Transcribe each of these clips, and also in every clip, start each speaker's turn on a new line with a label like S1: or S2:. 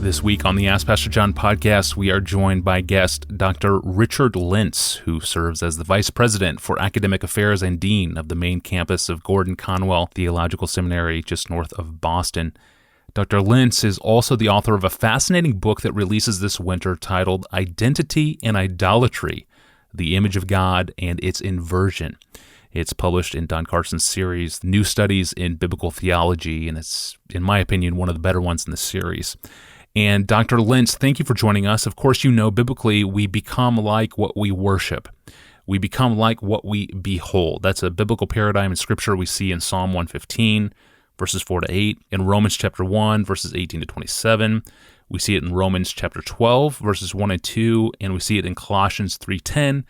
S1: This week on the Ask Pastor John podcast, we are joined by guest Dr. Richard Lints, who serves as the Vice President for Academic Affairs and Dean of the main campus of Gordon Conwell Theological Seminary just north of Boston. Dr. Lints is also the author of a fascinating book that releases this winter titled Identity and Idolatry, The Image of God and Its Inversion. It's published in Don Carson's series, New Studies in Biblical Theology, and it's, in my opinion, one of the better ones in the series. And Dr. Lints, thank you for joining us. Of course, you know, biblically, we become like what we worship. We become like what we behold. That's a biblical paradigm in Scripture we see in Psalm 115, verses 4 to 8, in Romans chapter 1, verses 18 to 27. We see it in Romans chapter 12, verses 1 and 2, and we see it in Colossians 3:10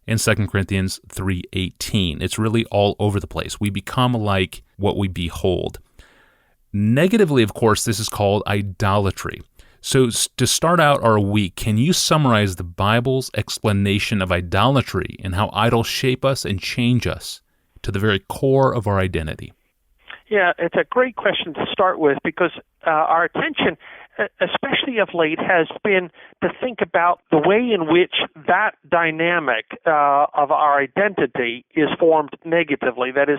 S1: and 2 Corinthians 3:18. It's really all over the place. We become like what we behold. Negatively, of course, this is called idolatry. So to start out our week, can you summarize the Bible's explanation of idolatry and how idols shape us and change us to the very core of our identity?
S2: Yeah, it's a great question to start with because our attention, especially of late, has been to think about the way in which that dynamic of our identity is formed negatively. That is,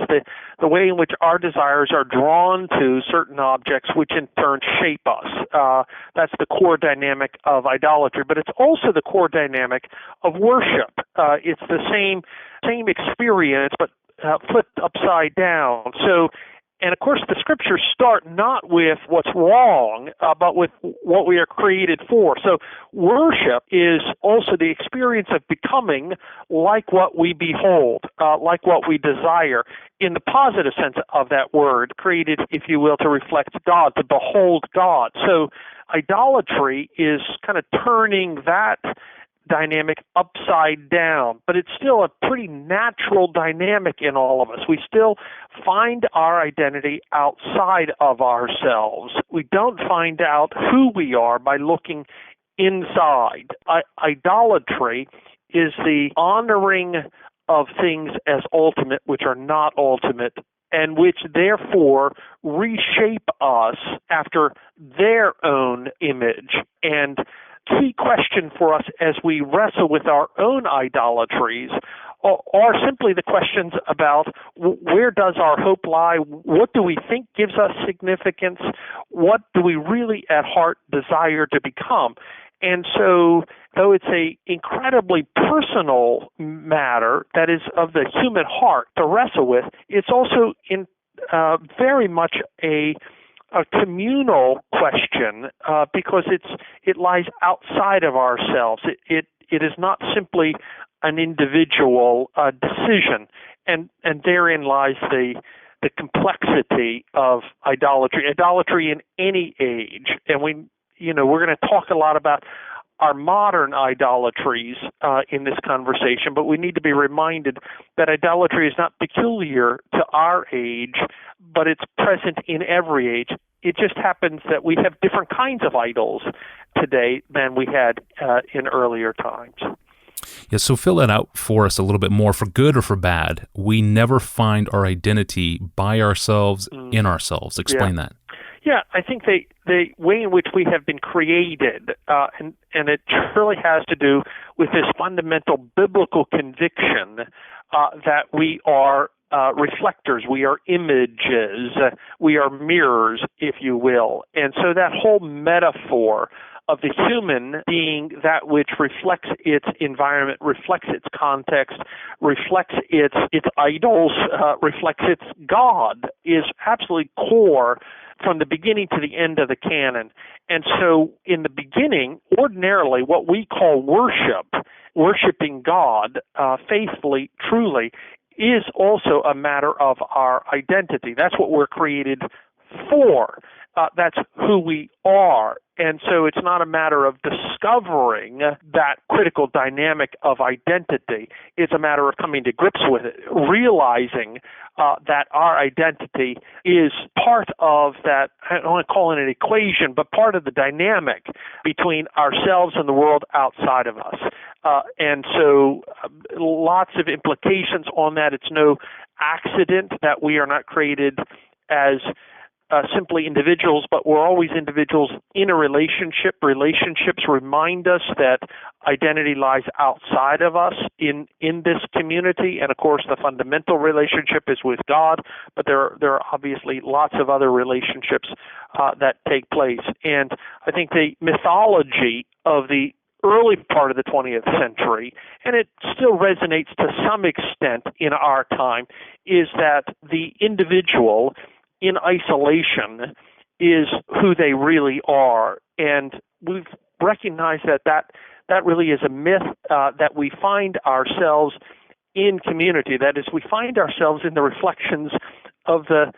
S2: the way in which our desires are drawn to certain objects, which in turn shape us. That's the core dynamic of idolatry, but it's also the core dynamic of worship. It's the same experience, but flipped upside down. And of course, the Scriptures start not with what's wrong, but with what we are created for. So worship is also the experience of becoming like what we behold, like what we desire, in the positive sense of that word, created, if you will, to reflect God, to behold God. So idolatry is kind of turning that dynamic upside down, but it's still a pretty natural dynamic in all of us. We still find our identity outside of ourselves. We don't find out who we are by looking inside. Idolatry is the honoring of things as ultimate, which are not ultimate, and which therefore reshape us after their own image. And key question for us as we wrestle with our own idolatries are simply the questions about where does our hope lie, what do we think gives us significance, what do we really at heart desire to become. And so, though it's an incredibly personal matter that is of the human heart to wrestle with, it's also very much a communal question because it lies outside of ourselves. It is not simply an individual decision, and therein lies the complexity of idolatry. Idolatry in any age, and we're going to talk a lot about our modern idolatries in this conversation, but we need to be reminded that idolatry is not peculiar to our age, but it's present in every age. It just happens that we have different kinds of idols today than we had in earlier times.
S1: Yeah, so fill that out for us a little bit more. For good or for bad, we never find our identity by ourselves, in ourselves. Explain that.
S2: Yeah, I think the way in which we have been created, and it truly has to do with this fundamental biblical conviction that we are reflectors, we are images, we are mirrors, if you will. And so that whole metaphor of the human being that which reflects its environment, reflects its context, reflects its idols, reflects its God, is absolutely core from the beginning to the end of the canon. And so in the beginning, ordinarily, what we call worshiping God faithfully, truly, is also a matter of our identity. That's what we're created for. That's who we are. And so it's not a matter of discovering that critical dynamic of identity. It's a matter of coming to grips with it, realizing that our identity is part of that, I don't want to call it an equation, but part of the dynamic between ourselves and the world outside of us. And so lots of implications on that. It's no accident that we are not created as simply individuals, but we're always individuals in a relationship. Relationships remind us that identity lies outside of us in this community, and of course the fundamental relationship is with God, but there are obviously lots of other relationships that take place. And I think the mythology of the early part of the 20th century, and it still resonates to some extent in our time, is that the individual in isolation is who they really are. And we've recognized that really is a myth, that we find ourselves in community. That is, we find ourselves in the reflections of the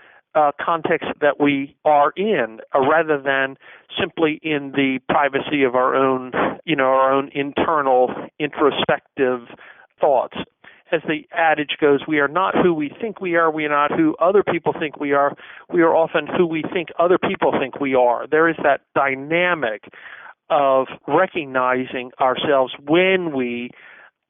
S2: context that we are in, rather than simply in the privacy of our own internal introspective thoughts. As the adage goes, we are not who we think we are not who other people think we are often who we think other people think we are. There is that dynamic of recognizing ourselves when we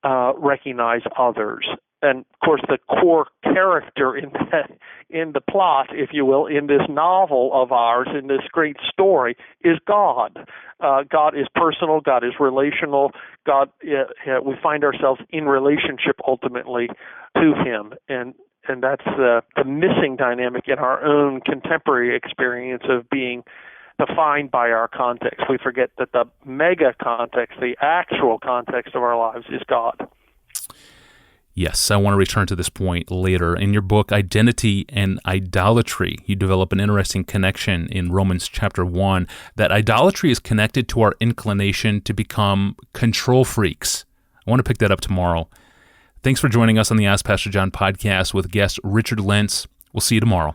S2: recognize others. And of course, the core character in the plot, if you will, in this novel of ours, in this great story, is God. God is personal. God is relational. God, we find ourselves in relationship ultimately to Him, and that's the missing dynamic in our own contemporary experience of being defined by our context. We forget that the mega context, the actual context of our lives, is God.
S1: Yes, I want to return to this point later. In your book, Identity and Idolatry, you develop an interesting connection in Romans chapter 1, that idolatry is connected to our inclination to become control freaks. I want to pick that up tomorrow. Thanks for joining us on the Ask Pastor John podcast with guest Richard Lints. We'll see you tomorrow.